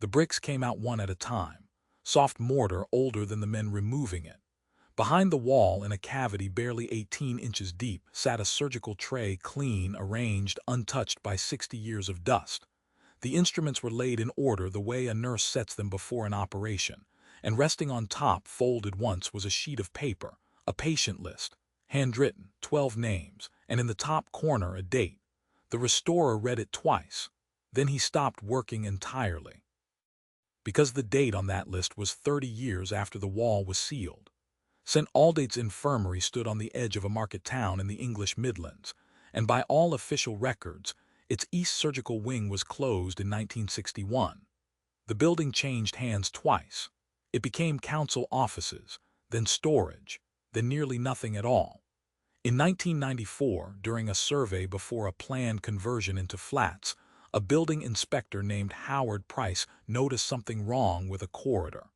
The bricks came out one at a time, soft mortar older than the men removing it. Behind the wall, in a cavity barely 18 inches deep, sat a surgical tray, clean, arranged, untouched by 60 years of dust. The instruments were laid in order the way a nurse sets them before an operation, and resting on top, folded once, was a sheet of paper, a patient list, handwritten, 12 names, and in the top corner a date. The restorer read it twice. Then he stopped working entirely, because the date on that list was 30 years after the wall was sealed. St. Aldate's Infirmary stood on the edge of a market town in the English Midlands, and by all official records, its East Surgical Wing was closed in 1961. The building changed hands twice. It became council offices, then storage, then nearly nothing at all. In 1994, during a survey before a planned conversion into flats, a building inspector named Howard Price noticed something wrong with a corridor.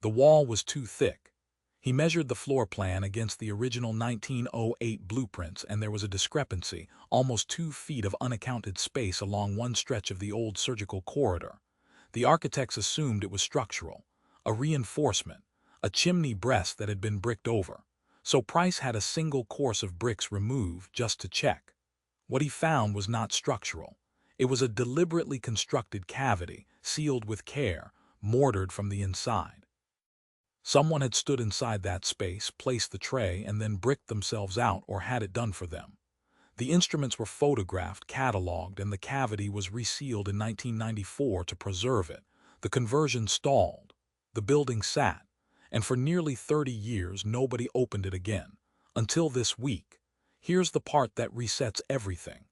The wall was too thick. He measured the floor plan against the original 1908 blueprints, and there was a discrepancy, almost 2 feet of unaccounted space along one stretch of the old surgical corridor. The architects assumed it was structural, a reinforcement, a chimney breast that had been bricked over. So Price had a single course of bricks removed just to check. What he found was not structural. It was a deliberately constructed cavity, sealed with care, mortared from the inside. Someone had stood inside that space, placed the tray, and then bricked themselves out or had it done for them. The instruments were photographed, catalogued, and the cavity was resealed in 1994 to preserve it. The conversion stalled. The building sat, and for nearly 30 years nobody opened it again. Until this week. Here's the part that resets everything.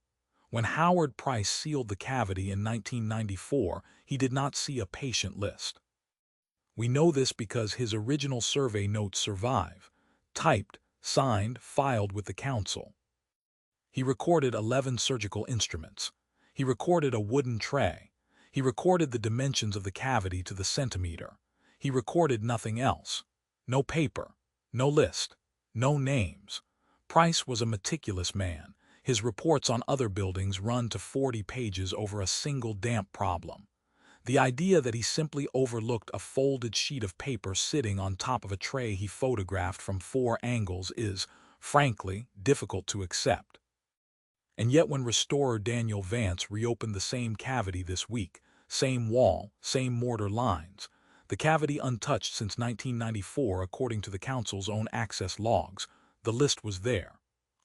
When Howard Price sealed the cavity in 1994, he did not see a patient list. We know this because his original survey notes survive, typed, signed, filed with the council. He recorded 11 surgical instruments. He recorded a wooden tray. He recorded the dimensions of the cavity to the centimeter. He recorded nothing else. No paper, no list, no names. Price was a meticulous man. His reports on other buildings run to 40 pages over a single damp problem. The idea that he simply overlooked a folded sheet of paper sitting on top of a tray he photographed from 4 angles is, frankly, difficult to accept. And yet when restorer Daniel Vance reopened the same cavity this week, same wall, same mortar lines, the cavity untouched since 1994 according to the council's own access logs, the list was there,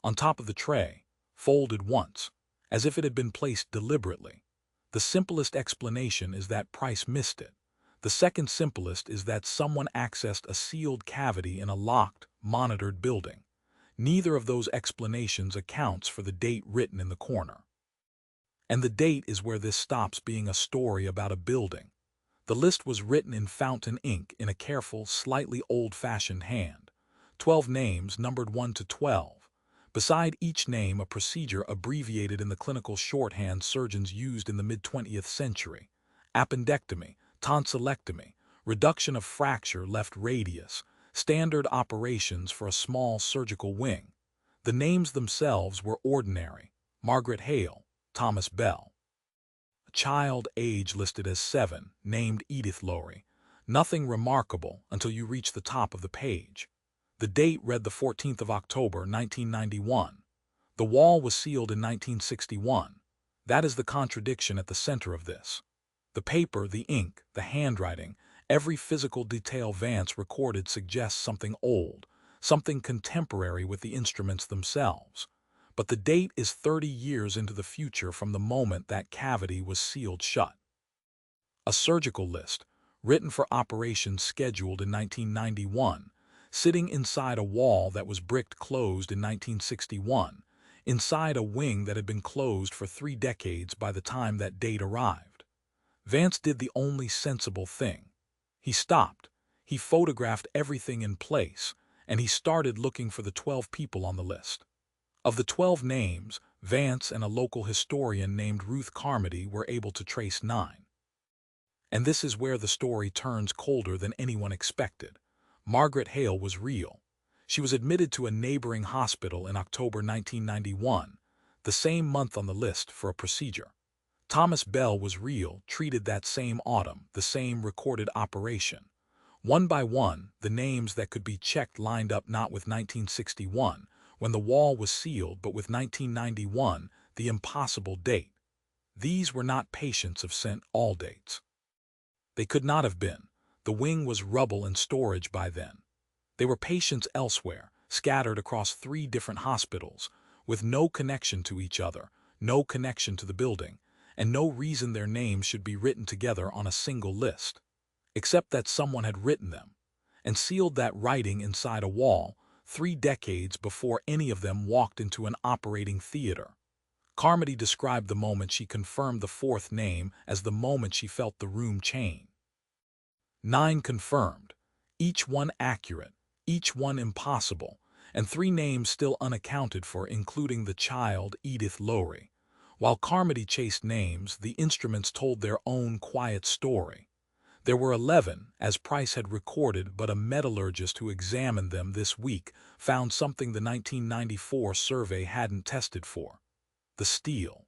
on top of the tray, folded once, as if it had been placed deliberately. The simplest explanation is that Price missed it. The second simplest is that someone accessed a sealed cavity in a locked, monitored building. Neither of those explanations accounts for the date written in the corner. And the date is where this stops being a story about a building. The list was written in fountain ink in a careful, slightly old-fashioned hand. 12 names numbered 1 to 12. Beside each name a procedure abbreviated in the clinical shorthand surgeons used in the mid-20th century. Appendectomy, tonsillectomy, reduction of fracture left radius, standard operations for a small surgical wing. The names themselves were ordinary: Margaret Hale, Thomas Bell. A child age listed as 7, named Edith Lowry. Nothing remarkable until you reach the top of the page. The date read the 14th of October, 1991. The wall was sealed in 1961. That is the contradiction at the center of this. The paper, the ink, the handwriting, every physical detail Vance recorded suggests something old, something contemporary with the instruments themselves. But the date is 30 years into the future from the moment that cavity was sealed shut. A surgical list, written for operations scheduled in 1991, sitting inside a wall that was bricked closed in 1961, inside a wing that had been closed for 3 decades by the time that date arrived. Vance did the only sensible thing. He stopped, he photographed everything in place, and he started looking for the 12 people on the list. Of the 12 names, Vance and a local historian named Ruth Carmody were able to trace 9. And this is where the story turns colder than anyone expected. Margaret Hale was real. She was admitted to a neighboring hospital in October 1991, the same month on the list, for a procedure. Thomas Bell was real, treated that same autumn, the same recorded operation. One by one, the names that could be checked lined up not with 1961, when the wall was sealed, but with 1991, the impossible date. These were not patients of St. Aldate's. They could not have been. The wing was rubble and storage by then. They were patients elsewhere, scattered across 3 different hospitals, with no connection to each other, no connection to the building, and no reason their names should be written together on a single list, except that someone had written them, and sealed that writing inside a wall 3 decades before any of them walked into an operating theater. Carmody described the moment she confirmed the 4th name as the moment she felt the room change. 9 confirmed, each one accurate, each one impossible, and 3 names still unaccounted for, including the child Edith Lowry. While Carmody chased names, the instruments told their own quiet story. There were 11, as Price had recorded, but a metallurgist who examined them this week found something the 1994 survey hadn't tested for: the steel.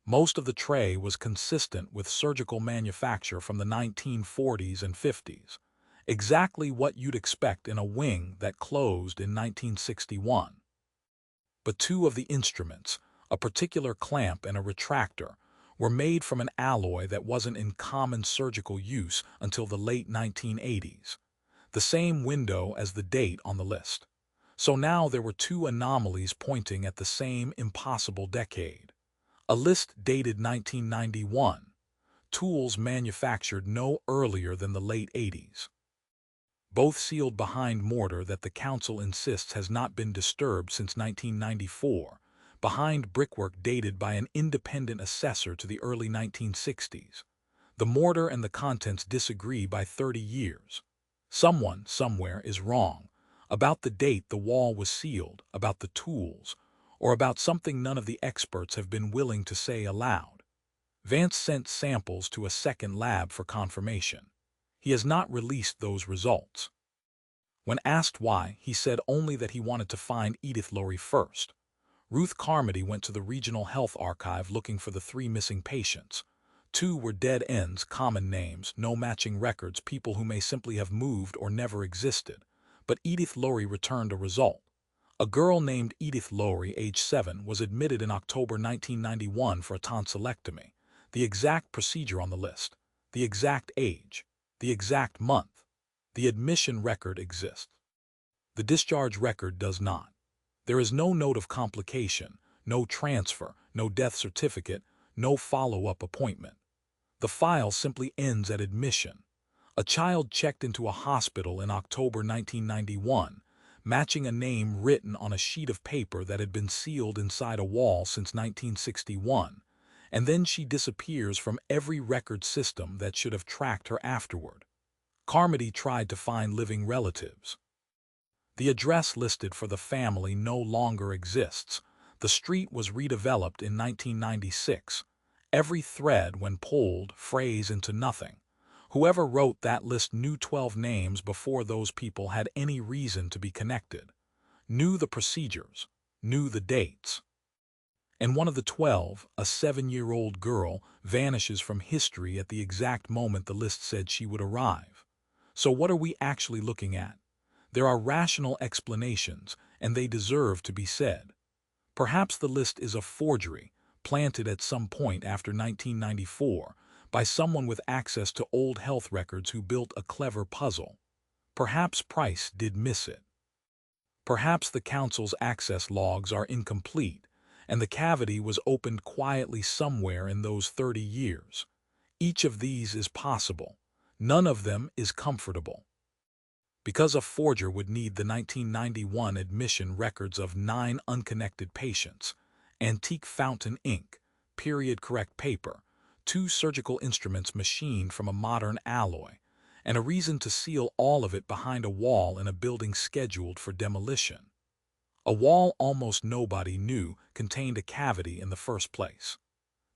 Most of the tray was consistent with surgical manufacture from the 1940s and 50s, exactly what you'd expect in a wing that closed in 1961. But 2 of the instruments, a particular clamp and a retractor, were made from an alloy that wasn't in common surgical use until the late 1980s, the same window as the date on the list. So now there were 2 anomalies pointing at the same impossible decade. A list dated 1991, tools manufactured no earlier than the late 80s. Both sealed behind mortar that the council insists has not been disturbed since 1994, behind brickwork dated by an independent assessor to the early 1960s. The mortar and the contents disagree by 30 years. Someone, somewhere, is wrong about the date the wall was sealed, about the tools, or about something none of the experts have been willing to say aloud. Vance sent samples to a second lab for confirmation. He has not released those results. When asked why, he said only that he wanted to find Edith Lowry first. Ruth Carmody went to the Regional Health Archive looking for the 3 missing patients. 2 were dead ends, common names, no matching records, people who may simply have moved or never existed. But Edith Lowry returned a result. A girl named Edith Lowry, age 7, was admitted in October 1991 for a tonsillectomy. The exact procedure on the list, the exact age, the exact month. The admission record exists. The discharge record does not. There is no note of complication, no transfer, no death certificate, no follow-up appointment. The file simply ends at admission. A child checked into a hospital in October 1991, matching a name written on a sheet of paper that had been sealed inside a wall since 1961, and then she disappears from every record system that should have tracked her afterward. Carmody tried to find living relatives. The address listed for the family no longer exists. The street was redeveloped in 1996. Every thread, when pulled, frays into nothing. Whoever wrote that list knew 12 names before those people had any reason to be connected. Knew the procedures, knew the dates. And one of the 12, a 7-year-old girl, vanishes from history at the exact moment the list said she would arrive. So what are we actually looking at? There are rational explanations, and they deserve to be said. Perhaps the list is a forgery, planted at some point after 1994, by someone with access to old health records who built a clever puzzle. Perhaps Price did miss it. Perhaps the council's access logs are incomplete, and the cavity was opened quietly somewhere in those 30 years. Each of these is possible. None of them is comfortable. Because a forger would need the 1991 admission records of 9 unconnected patients, antique fountain ink, period-correct paper, 2 surgical instruments machined from a modern alloy, and a reason to seal all of it behind a wall in a building scheduled for demolition. A wall almost nobody knew contained a cavity in the first place.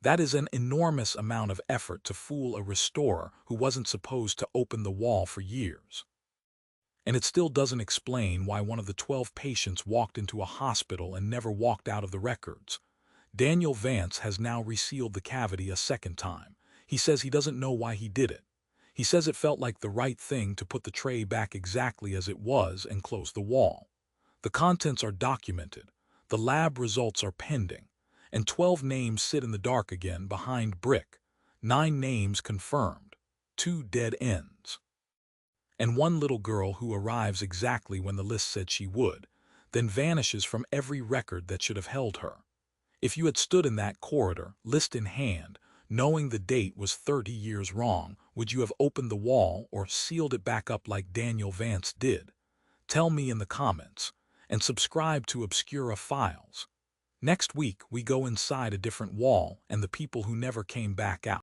That is an enormous amount of effort to fool a restorer who wasn't supposed to open the wall for years. And it still doesn't explain why one of the 12 patients walked into a hospital and never walked out of the records. Daniel Vance has now resealed the cavity a second time. He says he doesn't know why he did it. He says it felt like the right thing to put the tray back exactly as it was and close the wall. The contents are documented, the lab results are pending, and 12 names sit in the dark again behind brick. 9 names confirmed, 2 dead ends, and 1 little girl who arrives exactly when the list said she would, then vanishes from every record that should have held her. If you had stood in that corridor, list in hand, knowing the date was 30 years wrong, would you have opened the wall or sealed it back up like Daniel Vance did? Tell me in the comments, and subscribe to Obscura Files. Next week, we go inside a different wall and the people who never came back out.